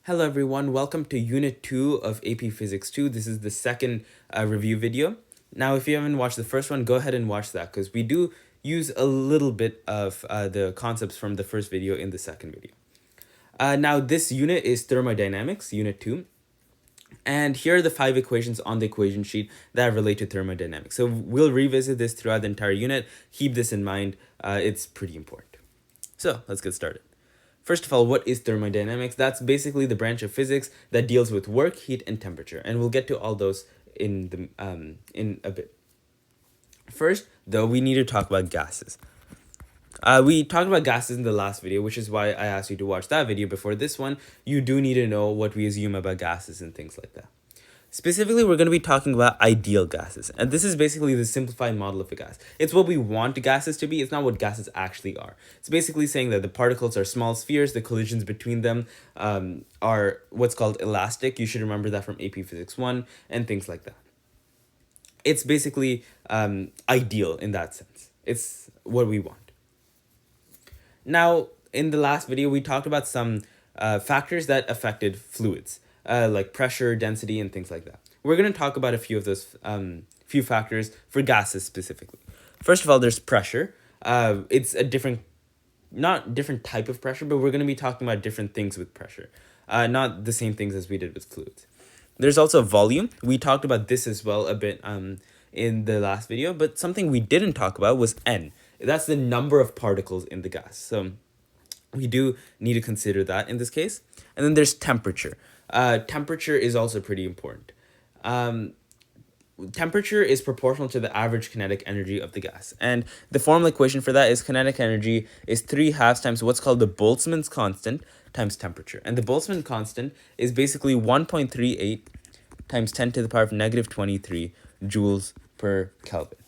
Hello everyone, welcome to Unit 2 of AP Physics 2. This is the second review video. Now if you haven't watched the first one, go ahead and watch that because we do use a little bit of the concepts from the first video in the second video. Now this unit is Thermodynamics, Unit 2. And here are the 5 equations on the equation sheet that relate to thermodynamics. So we'll revisit this throughout the entire unit. Keep this in mind, it's pretty important. So let's get started. First of all, what is thermodynamics? That's basically the branch of physics that deals with work, heat, and temperature. And we'll get to all those in a bit. First, though, we need to talk about gases. We talked about gases in the last video, which is why I asked you to watch that video before this one. You do need to know what we assume about gases and things like that. Specifically, we're going to be talking about ideal gases. And this is basically the simplified model of a gas. It's what we want gases to be. It's not what gases actually are. It's basically saying that the particles are small spheres. The collisions between them are what's called elastic. You should remember that from AP Physics 1 and things like that. It's basically ideal in that sense. It's what we want. Now, in the last video, we talked about some factors that affected fluids. Like pressure, density, and things like that. We're going to talk about a few of those few factors for gases specifically. First of all, there's pressure. It's a not different type of pressure, but we're going to be talking about different things with pressure. Not the same things as we did with fluids. There's also volume. We talked about this as well a bit in the last video, but something we didn't talk about was N. That's the number of particles in the gas. So we do need to consider that in this case. And then there's temperature. Temperature is also pretty important. Temperature is proportional to the average kinetic energy of the gas. And the formula equation for that is kinetic energy is 3/2 times what's called the Boltzmann's constant times temperature. And the Boltzmann constant is basically 1.38 times 10 to the power of negative 23 joules per Kelvin.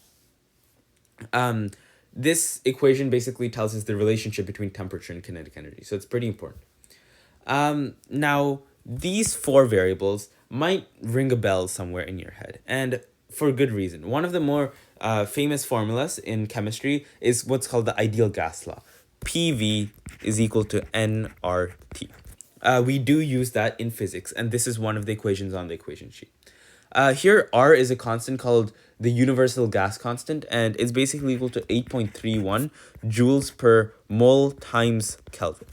This equation basically tells us the relationship between temperature and kinetic energy. So it's pretty important. Now, these 4 variables might ring a bell somewhere in your head, and for good reason. One of the more famous formulas in chemistry is what's called the ideal gas law. PV is equal to nRT. We do use that in physics, and this is one of the equations on the equation sheet. Here, R is a constant called the universal gas constant, and it's basically equal to 8.31 joules per mole times Kelvin.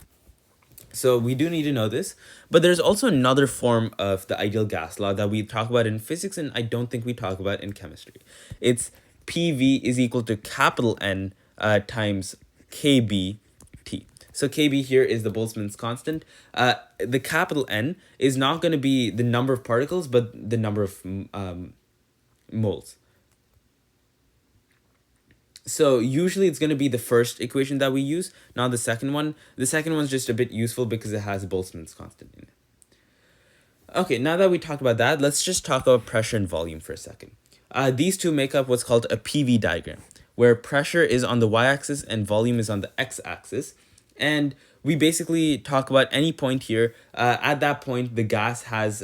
So we do need to know this, but there's also another form of the ideal gas law that we talk about in physics, and I don't think we talk about in chemistry. It's PV is equal to capital N times KBT. So KB here is the Boltzmann's constant. The capital N is not going to be the number of particles, but the number of moles. So usually it's going to be the first equation that we use, not the second one. The second one's just a bit useful because it has Boltzmann's constant in it. Okay, now that we talked about that, let's just talk about pressure and volume for a second. These two make up what's called a PV diagram, where pressure is on the y-axis and volume is on the x-axis. And we basically talk about any point here. At that point, the gas has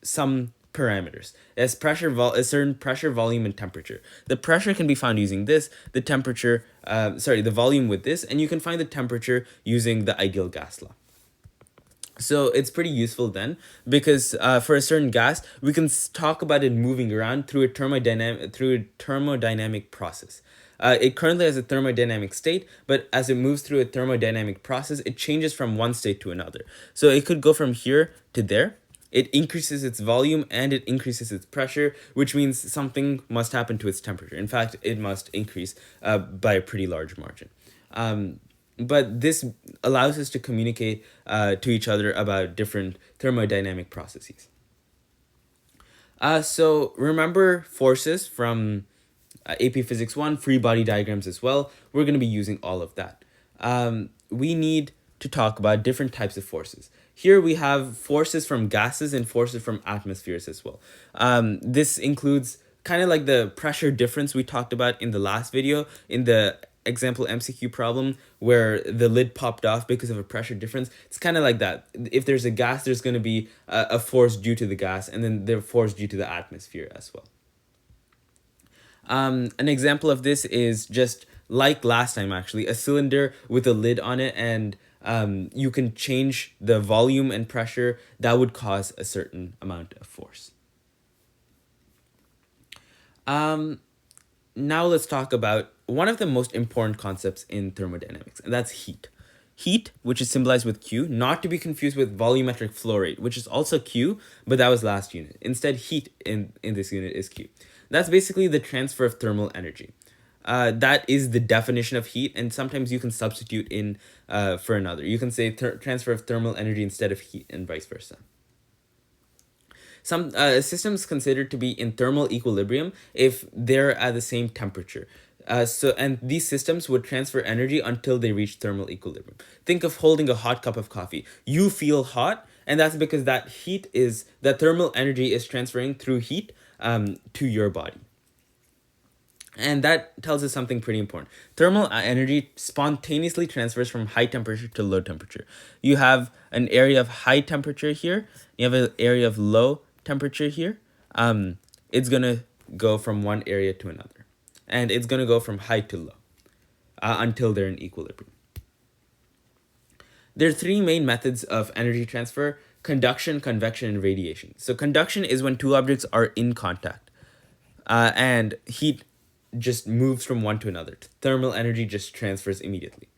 some parameters. It has a certain pressure, volume, and temperature. The pressure can be found using this, the volume with this, and you can find the temperature using the ideal gas law. So it's pretty useful then, because for a certain gas, we can talk about it moving around through a thermodynamic process. It currently has a thermodynamic state, but as it moves through a thermodynamic process, it changes from one state to another. So it could go from here to there. It increases its volume and it increases its pressure, which means something must happen to its temperature. In fact, it must increase by a pretty large margin. But this allows us to communicate to each other about different thermodynamic processes. So remember forces from AP Physics 1, free body diagrams as well. We're going to be using all of that. We need to talk about different types of forces. Here we have forces from gases and forces from atmospheres as well. This includes kind of like the pressure difference we talked about in the last video in the example MCQ problem where the lid popped off because of a pressure difference. It's kind of like that. If there's a gas, there's going to be a force due to the gas, and then the force due to the atmosphere as well. An example of this is just like last time, actually, a cylinder with a lid on it, and you can change the volume and pressure that would cause a certain amount of force. Now let's talk about one of the most important concepts in thermodynamics, and that's heat. Heat, which is symbolized with Q, not to be confused with volumetric flow rate, which is also Q, but that was last unit. Instead, heat in this unit is Q. That's basically the transfer of thermal energy. That is the definition of heat, and sometimes you can substitute in for another. You can say transfer of thermal energy instead of heat, and vice versa. Some systems considered to be in thermal equilibrium if they're at the same temperature. And these systems would transfer energy until they reach thermal equilibrium. Think of holding a hot cup of coffee. You feel hot, and that's because that thermal energy is transferring through heat to your body. And that tells us something pretty important. Thermal energy spontaneously transfers from high temperature to low temperature. You have an area of high temperature here. You have an area of low temperature here. It's going to go from one area to another. And it's going to go from high to low until they're in equilibrium. There are three main methods of energy transfer: conduction, convection, and radiation. So conduction is when two objects are in contact. And heat just moves from one to another. Thermal energy just transfers immediately.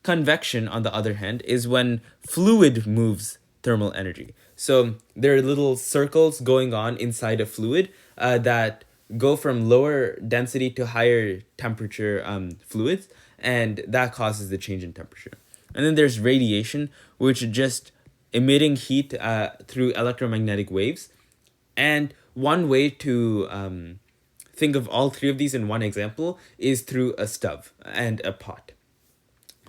Convection, on the other hand, is when fluid moves thermal energy. So there are little circles going on inside a fluid that go from lower density to higher temperature fluids, and that causes the change in temperature. And then there's radiation, which is just emitting heat through electromagnetic waves. And one way to think of all three of these in one example is through a stove and a pot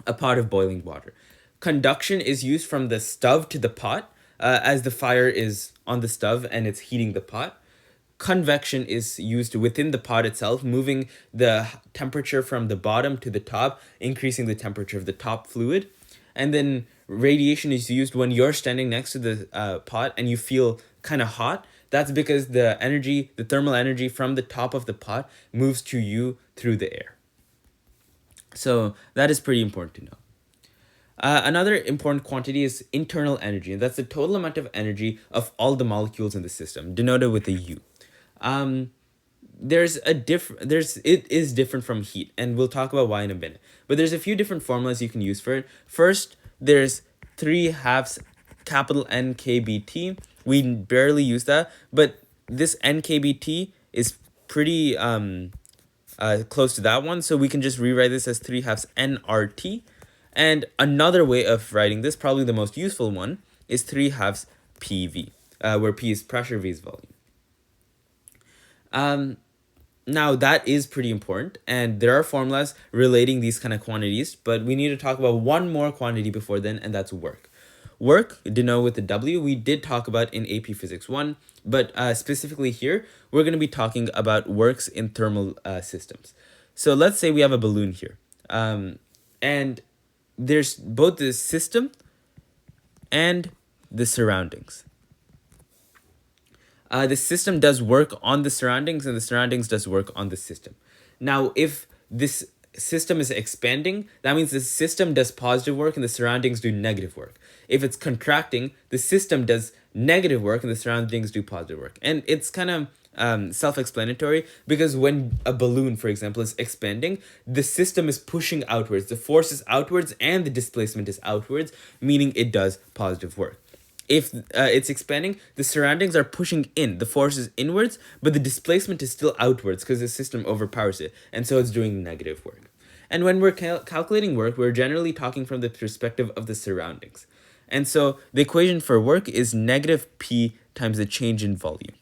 of boiling water. Conduction is used from the stove to the pot as the fire is on the stove and it's heating the pot. Convection is used within the pot itself, moving the temperature from the bottom to the top, increasing the temperature of the top fluid. And then radiation is used when you're standing next to the pot and you feel kind of hot. That's because the thermal energy from the top of the pot moves to you through the air. So that is pretty important to know. Another important quantity is internal energy, and that's the total amount of energy of all the molecules in the system, denoted with a U. It is different from heat, and we'll talk about why in a minute. But there's a few different formulas you can use for it. First, there's 3/2 capital NKBT. We barely use that, but this NKBT is pretty close to that one, so we can just rewrite this as 3/2 nRT. And another way of writing this, probably the most useful one, is 3/2 PV, where P is pressure, V is volume. Now that is pretty important, and there are formulas relating these kind of quantities, but we need to talk about one more quantity before then, and that's work. Work, denoted with the W, we did talk about in AP Physics 1, but specifically here, we're going to be talking about works in thermal systems. So let's say we have a balloon here, and there's both the system and the surroundings. The system does work on the surroundings, and the surroundings does work on the system. Now, if this system is expanding, that means the system does positive work and the surroundings do negative work. If it's contracting, the system does negative work and the surroundings do positive work. And it's kind of self-explanatory, because when a balloon, for example, is expanding, the system is pushing outwards. The force is outwards and the displacement is outwards, meaning it does positive work. If it's expanding, the surroundings are pushing in. The force is inwards, but the displacement is still outwards because the system overpowers it, and so it's doing negative work. And when we're calculating work, we're generally talking from the perspective of the surroundings. And so the equation for work is negative P times the change in volume.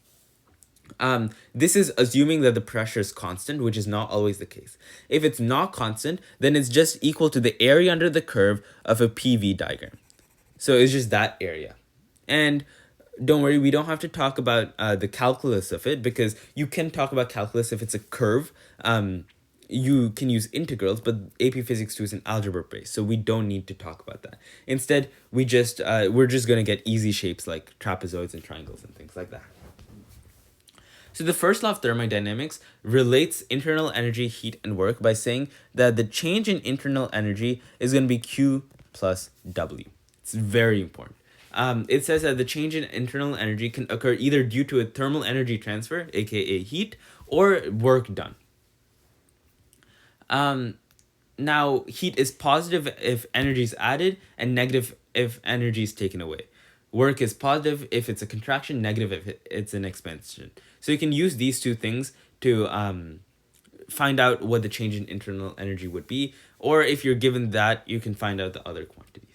This is assuming that the pressure is constant, which is not always the case. If it's not constant, then it's just equal to the area under the curve of a PV diagram. So it's just that area. And don't worry, we don't have to talk about the calculus of it, because you can talk about calculus if it's a curve. You can use integrals, but AP Physics 2 is an algebra base, so we don't need to talk about that. Instead, we're just going to get easy shapes like trapezoids and triangles and things like that. So the first law of thermodynamics relates internal energy, heat, and work by saying that the change in internal energy is going to be Q plus W. It's very important. It says that the change in internal energy can occur either due to a thermal energy transfer, aka heat, or work done. Now, heat is positive if energy is added and negative if energy is taken away. Work is positive if it's a contraction, negative if it's an expansion. So you can use these two things to find out what the change in internal energy would be, or if you're given that, you can find out the other quantities.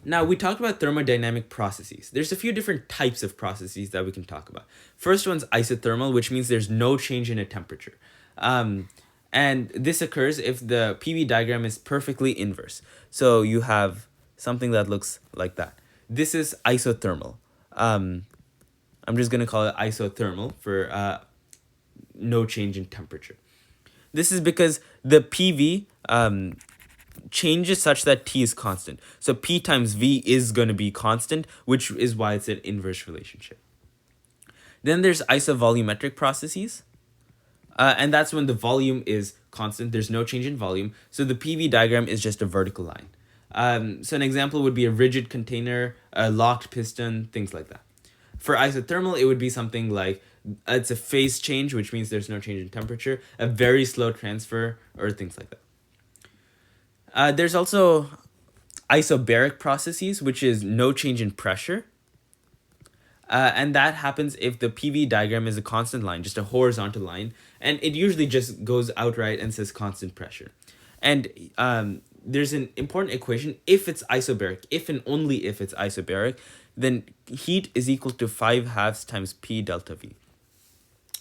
Now, we talked about thermodynamic processes. There's a few different types of processes that we can talk about. First one's isothermal, which means there's no change in a temperature. And this occurs if the PV diagram is perfectly inverse. So you have something that looks like that. This is isothermal. I'm just going to call it isothermal for no change in temperature. This is because the PV changes such that T is constant. So P times V is going to be constant, which is why it's an inverse relationship. Then there's isovolumetric processes. And that's when the volume is constant. There's no change in volume. So the PV diagram is just a vertical line. So an example would be a rigid container, a locked piston, things like that. For isothermal, it would be something like it's a phase change, which means there's no change in temperature, a very slow transfer, or things like that. There's also isobaric processes, which is no change in pressure. And that happens if the PV diagram is a constant line, just a horizontal line, and it usually just goes outright and says constant pressure. And there's an important equation. If it's isobaric, if and only if it's isobaric, then heat is equal to 5/2 times P delta V.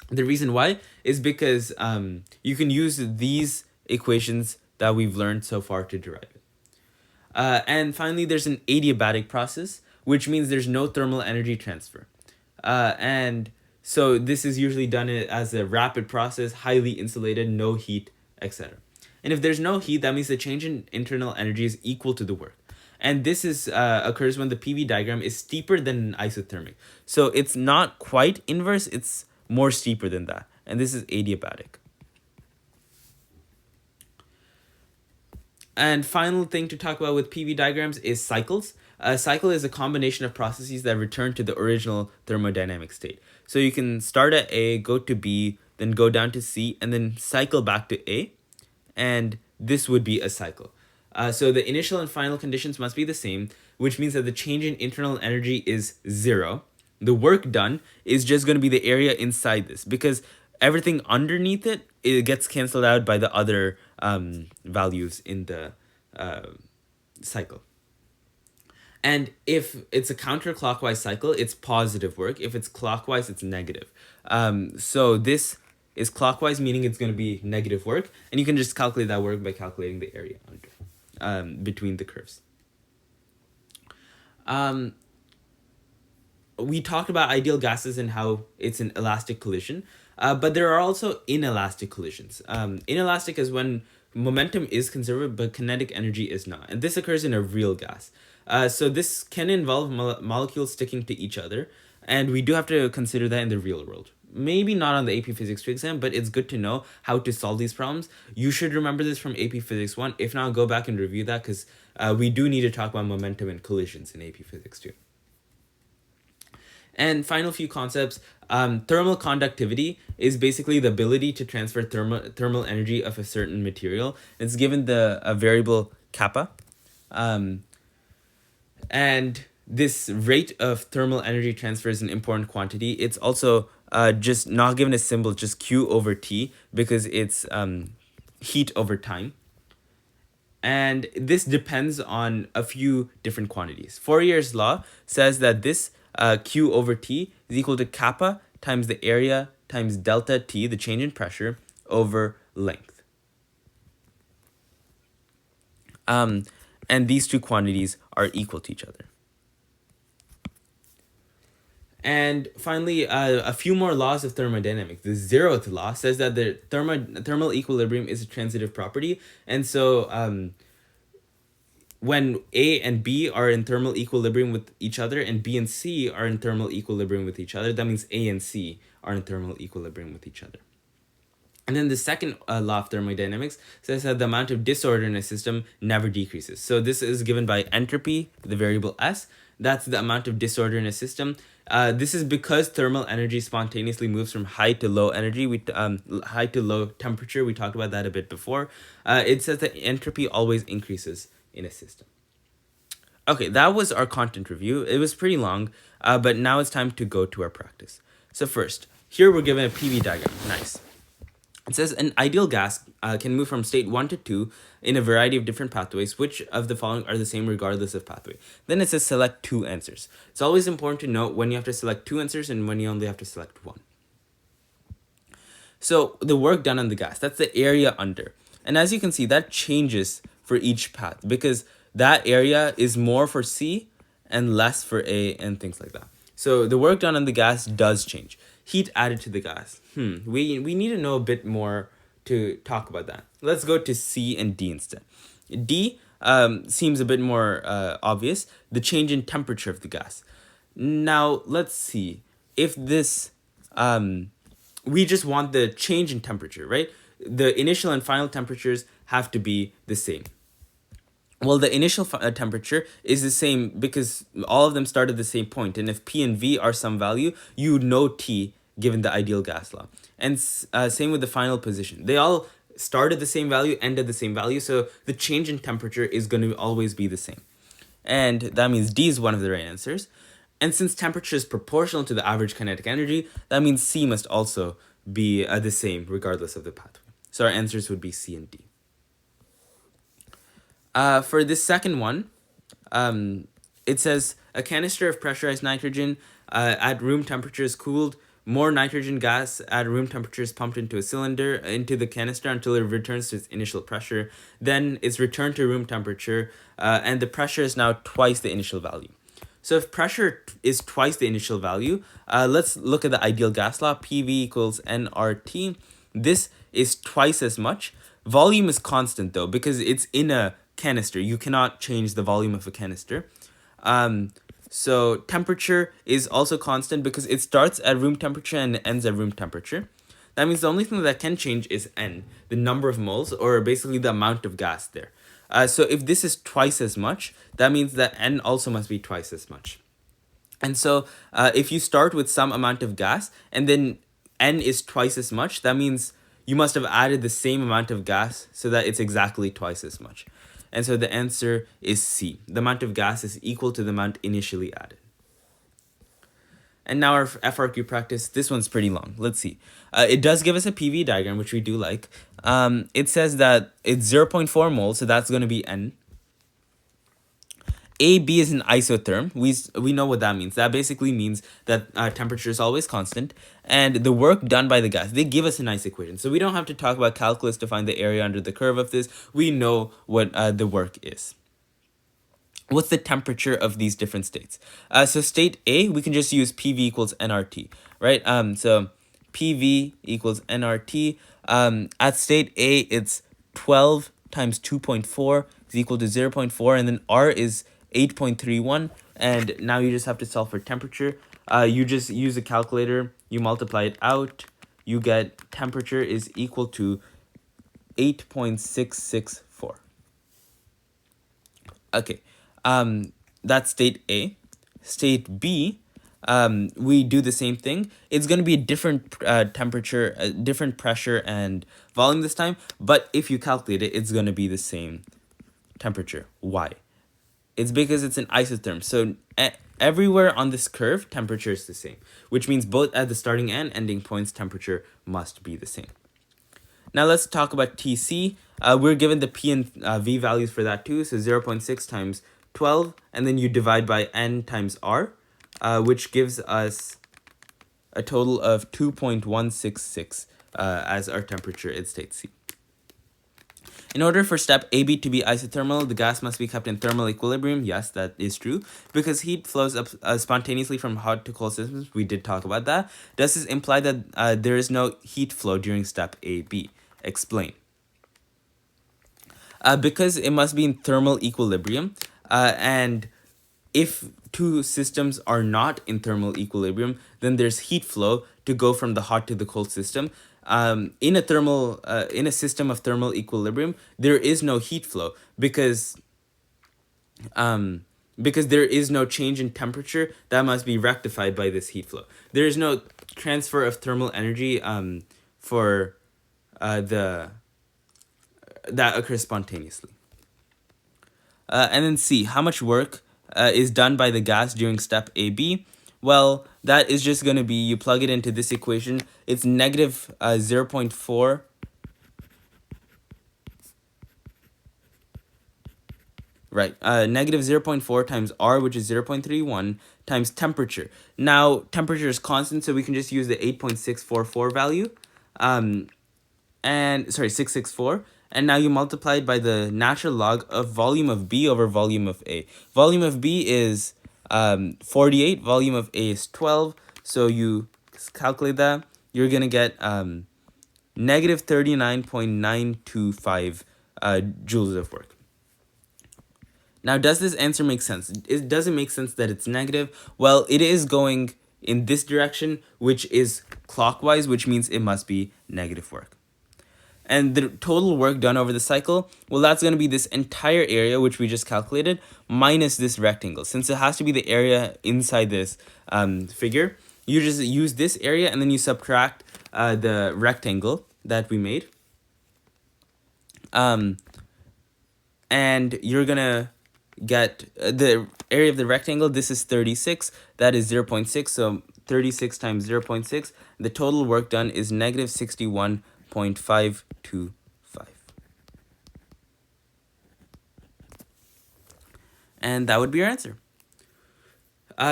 The reason why is because you can use these equations that we've learned so far to derive it. And finally, there's an adiabatic process, which means there's no thermal energy transfer. And so this is usually done as a rapid process, highly insulated, no heat, etc. And if there's no heat, that means the change in internal energy is equal to the work. And this is occurs when the PV diagram is steeper than an isothermic. So it's not quite inverse, it's more steeper than that. And this is adiabatic. And final thing to talk about with PV diagrams is cycles. A cycle is a combination of processes that return to the original thermodynamic state. So you can start at A, go to B, then go down to C, and then cycle back to A. And this would be a cycle. So the initial and final conditions must be the same, which means that the change in internal energy is 0. The work done is just going to be the area inside this, because everything underneath it gets canceled out by the other values in the cycle. And if it's a counterclockwise cycle, it's positive work. If it's clockwise, it's negative. So this is clockwise, meaning it's going to be negative work. And you can just calculate that work by calculating the area under between the curves. We talked about ideal gases and how it's an elastic collision. But there are also inelastic collisions. Inelastic is when momentum is conserved, but kinetic energy is not. And this occurs in a real gas. So this can involve molecules sticking to each other. And we do have to consider that in the real world. Maybe not on the AP Physics 2 exam, but it's good to know how to solve these problems. You should remember this from AP Physics 1. If not, go back and review that, because we do need to talk about momentum and collisions in AP Physics 2. And final few concepts, thermal conductivity is basically the ability to transfer thermal energy of a certain material. It's given a variable kappa. And this rate of thermal energy transfer is an important quantity. It's also just not given a symbol, just Q over T, because it's heat over time. And this depends on a few different quantities. Fourier's law says that this Q over T is equal to kappa times the area times delta T, the change in pressure, over length. And these two quantities are equal to each other. And finally, a few more laws of thermodynamics. The 0th law says that the thermal equilibrium is a transitive property. And so when A and B are in thermal equilibrium with each other and B and C are in thermal equilibrium with each other, that means A and C are in thermal equilibrium with each other. And then the second law of thermodynamics says that the amount of disorder in a system never decreases. So this is given by entropy, the variable S. That's the amount of disorder in a system. This is because thermal energy spontaneously moves from high to low energy, high to low temperature. We talked about that a bit before. It says that entropy always increases in a system. Okay, that was our content review. It was pretty long, but now it's time to go to our practice. So first, here we're given a PV diagram. Nice. It says an ideal gas can move from state 1 to 2 in a variety of different pathways. Which of the following are the same regardless of pathway? Then it says select 2 answers. It's always important to note when you have to select 2 answers and when you only have to select 1. So the work done on the gas, that's the area under. And as you can see, that changes for each path because that area is more for C and less for A and things like that. So the work done on the gas does change. Heat added to the gas. We need to know a bit more to talk about that. Let's go to C and D instead. D seems a bit more obvious, the change in temperature of the gas. Now, let's see. If this, we just want the change in temperature, right? The initial and final temperatures have to be the same. Well, the initial temperature is the same because all of them start at the same point. And if P and V are some value, you know T given the ideal gas law. And same with the final position. They all start at the same value, end at the same value. So the change in temperature is going to always be the same. And that means D is one of the right answers. And since temperature is proportional to the average kinetic energy, that means C must also be the same regardless of the pathway. So our answers would be C and D. For this second one, it says a canister of pressurized nitrogen at room temperature is cooled. More nitrogen gas at room temperature is pumped into a cylinder, into the canister until it returns to its initial pressure. Then it's returned to room temperature, and the pressure is now twice the initial value. So if pressure is twice the initial value, let's look at the ideal gas law, PV equals nRT. This is twice as much. Volume is constant though, because it's in a canister. You cannot change the volume of a canister. So temperature is also constant because it starts at room temperature and ends at room temperature. That means the only thing that can change is N, the number of moles, or basically the amount of gas there. So if this is twice as much, that means that N also must be twice as much. And so if you start with some amount of gas and then N is twice as much, that means you must have added the same amount of gas so that it's exactly twice as much. And so the answer is C. The amount of gas is equal to the amount initially added. And now our FRQ practice, this one's pretty long. Let's see. It does give us a PV diagram, which we do like. It says that it's 0.4 moles, so that's going to be N. AB is an isotherm. We know what that means. That basically means that temperature is always constant. And the work done by the gas, they give us a nice equation. So we don't have to talk about calculus to find the area under the curve of this. We know what the work is. What's the temperature of these different states? So state A, we can just use PV equals nRT, right? So PV equals nRT. At state A, it's 12 times 2.4 is equal to 0.4. And then R is 8.31. And now you just have to solve for temperature. You just use a calculator. You multiply it out. You get temperature is equal to 8.664. Okay. That's state A. State B, we do the same thing. It's going to be a different temperature, different pressure and volume this time. But if you calculate it, it's going to be the same temperature. Why? It's because it's an isotherm. So everywhere on this curve, temperature is the same, which means both at the starting and ending points, temperature must be the same. Now let's talk about TC. We're given the P and V values for that too. So 0.6 times 12, and then you divide by N times R, which gives us a total of 2.166 as our temperature at state C. In order for step AB to be isothermal, the gas must be kept in thermal equilibrium. Yes, that is true, because heat flows up spontaneously from hot to cold systems. We did talk about that. Does this imply that there is no heat flow during step AB? Explain. Because it must be in thermal equilibrium, and if two systems are not in thermal equilibrium, then there's heat flow to go from the hot to the cold system. in a system of thermal equilibrium, there is no heat flow because there is no change in temperature that must be rectified by this heat flow. There is no transfer of thermal energy for that occurs spontaneously. And then C, how much work is done by the gas during step AB? Well, that is just going to be, you plug it into this equation, it's negative 0.4 Right, negative 0.4 times R, which is 0.31, times temperature. Now, temperature is constant, so we can just use the 8.644 value, and, 664, and now you multiply it by the natural log of volume of B over volume of A. Volume of B is 48, volume of A is 12, so you calculate that, you're going to get negative 39.925 joules of work. Now, does this answer make sense? Does it make sense that it's negative? Well, it is going in this direction, which is clockwise, which means it must be negative work. And the total work done over the cycle, well, that's going to be this entire area, which we just calculated, minus this rectangle. Since it has to be the area inside this figure, you just use this area, and then you subtract the rectangle that we made. And you're going to get the area of the rectangle. This is 36, that is 0.6, so 36 times 0.6, the total work done is negative 61.525. And that would be your answer.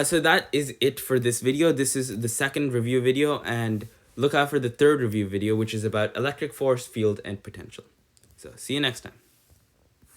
So that is it for this video. This is the second review video, and look out for the third review video, which is about electric force, field, and potential. So see you next time.